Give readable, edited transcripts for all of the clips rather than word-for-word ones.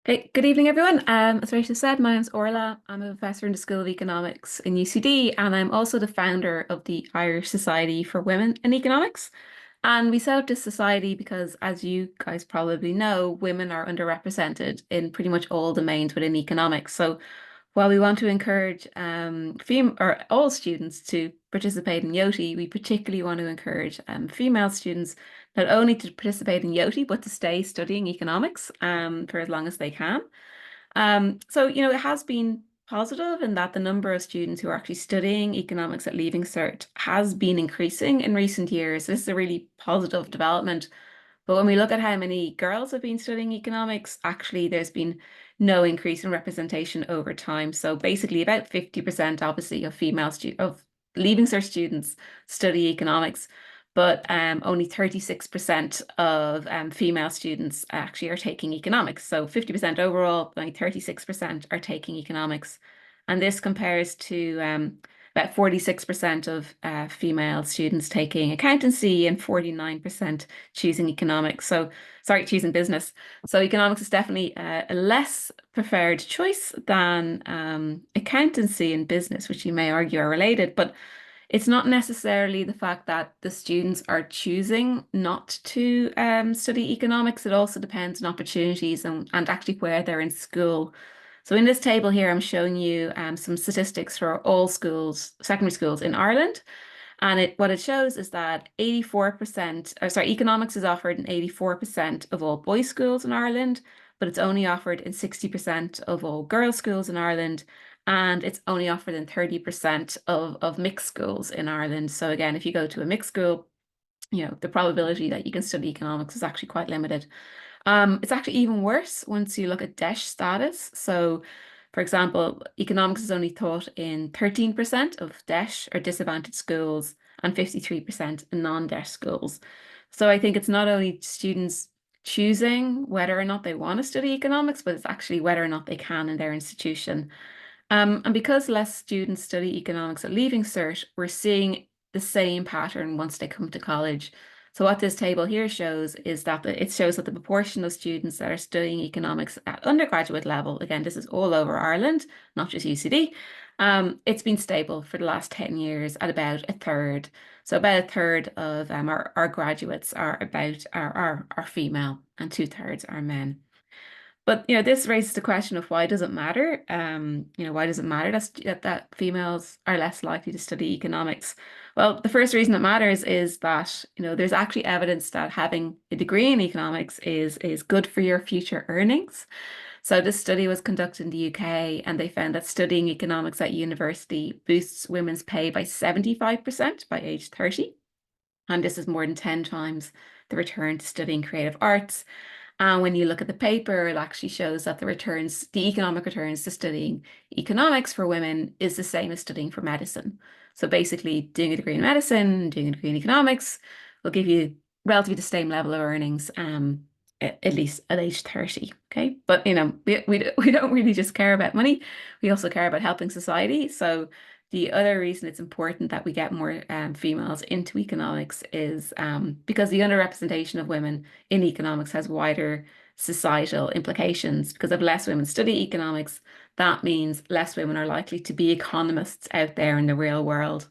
Hey, good evening, everyone. As Rachel said, my name's Orla. I'm a professor in the School of Economics in UCD, and I'm also the founder of the Irish Society for Women in Economics. And we set up this society because, as you guys probably know, women are underrepresented in pretty much all domains within economics. So while we want to encourage fem or all students to participate in YEOTY, we particularly want to encourage female students not only to participate in YEOTY, but to stay studying economics for as long as they can. So, it has been positive in that the number of students who are actually studying economics at Leaving Cert has been increasing in recent years. This is a really positive development. But when we look at how many girls have been studying economics, actually there's been no increase in representation over time. So basically about 50% obviously of of Leaving Cert students study economics, but only 36% of female students actually are taking economics. So 50% overall, only 36% are taking economics. And this compares to about 46% of female students taking accountancy and 49% choosing economics. So, sorry, choosing business. So, economics is definitely a less preferred choice than accountancy and business, which you may argue are related. But it's not necessarily the fact that the students are choosing not to study economics. It also depends on opportunities and actually where they're in school. So in this table here, I'm showing you some statistics for all schools, secondary schools in Ireland. And what it shows is that 84%, or sorry, economics is offered in 84% of all boys' schools in Ireland, but it's only offered in 60% of all girls' schools in Ireland, and it's only offered in 30% of mixed schools in Ireland. So again, if you go to a mixed school, the probability that you can study economics is actually quite limited. It's actually even worse once you look at DESH status. So, for example, economics is only taught in 13% of DESH or disadvantaged schools and 53% in non-DESH schools. So I think it's not only students choosing whether or not they want to study economics, but it's actually whether or not they can in their institution. And because less students study economics at Leaving Cert, we're seeing the same pattern once they come to college. So what this table here shows is that it shows that the proportion of students that are studying economics at undergraduate level, again, this is all over Ireland, not just UCD, it's been stable for the last 10 years at about a third. So about a third of our graduates are female and two-thirds are men. But this raises the question of why does it matter? Why does it matter that females are less likely to study economics? Well, the first reason it matters is that there's actually evidence that having a degree in economics is good for your future earnings. So this study was conducted in the UK, and they found that studying economics at university boosts women's pay by 75% by age 30. And this is more than 10 times the return to studying creative arts. And when you look at the paper, it actually shows that the economic returns to studying economics for women is the same as studying for medicine. So basically, doing a degree in medicine, doing a degree in economics will give you relatively the same level of earnings, at least at age 30. Okay. But, we don't really just care about money. We also care about helping society. So the other reason it's important that we get more females into economics is because the underrepresentation of women in economics has wider societal implications. Because if less women study economics, that means less women are likely to be economists out there in the real world.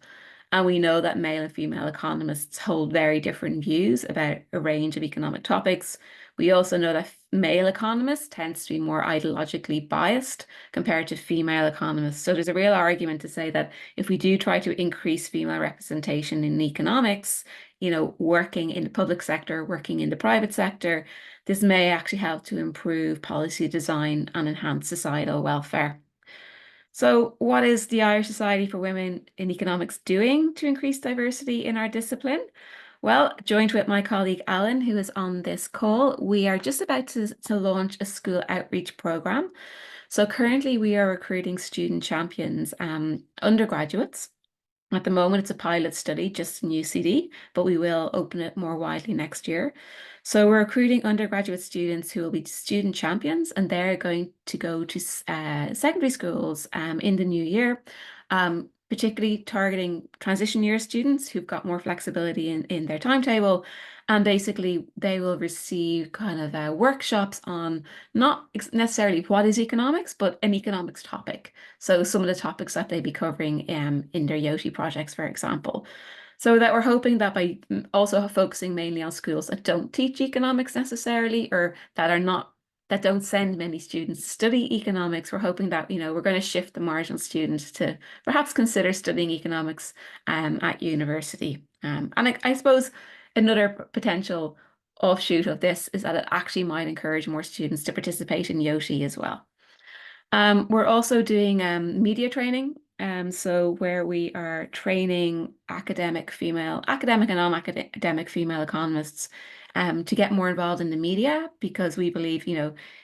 And we know that male and female economists hold very different views about a range of economic topics. We also know that male economists tends to be more ideologically biased compared to female economists. So there's a real argument to say that if we do try to increase female representation in economics, working in the public sector, working in the private sector, this may actually help to improve policy design and enhance societal welfare. So, what is the Irish Society for Women in Economics doing to increase diversity in our discipline? Well, joined with my colleague Alan, who is on this call, we are just about to launch a school outreach program. So, currently, we are recruiting student champions, undergraduates. At the moment, it's a pilot study just in UCD, but we will open it more widely next year. So we're recruiting undergraduate students who will be student champions, and they're going to go to secondary schools in the new year, particularly targeting transition year students who've got more flexibility in their timetable. And basically, they will receive kind of workshops on not necessarily what is economics, but an economics topic. So some of the topics that they'd be covering in their YEOTY projects, for example. So that we're hoping that by also focusing mainly on schools that don't teach economics necessarily, or that are not that don't send many students to study economics, we're hoping that, we're going to shift the marginal students to perhaps consider studying economics at university. And I suppose another potential offshoot of this is that it actually might encourage more students to participate in YOTY as well. We're also doing media training. So where we are training academic and non-academic female economists to get more involved in the media because we believe,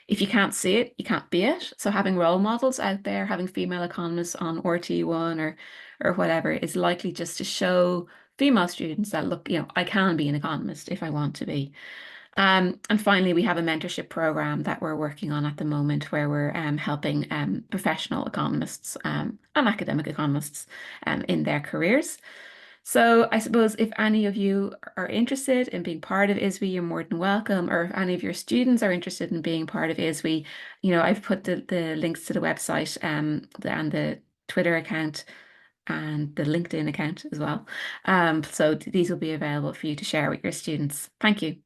if you can't see it, you can't be it. So having role models out there, having female economists on RT1 or whatever is likely just to show female students that look, I can be an economist if I want to be. And finally, we have a mentorship program that we're working on at the moment where we're helping professional economists and academic economists in their careers. So I suppose if any of you are interested in being part of ISWE, you're more than welcome. Or if any of your students are interested in being part of ISWE, I've put the links to the website and the Twitter account and the LinkedIn account as well. So these will be available for you to share with your students. Thank you.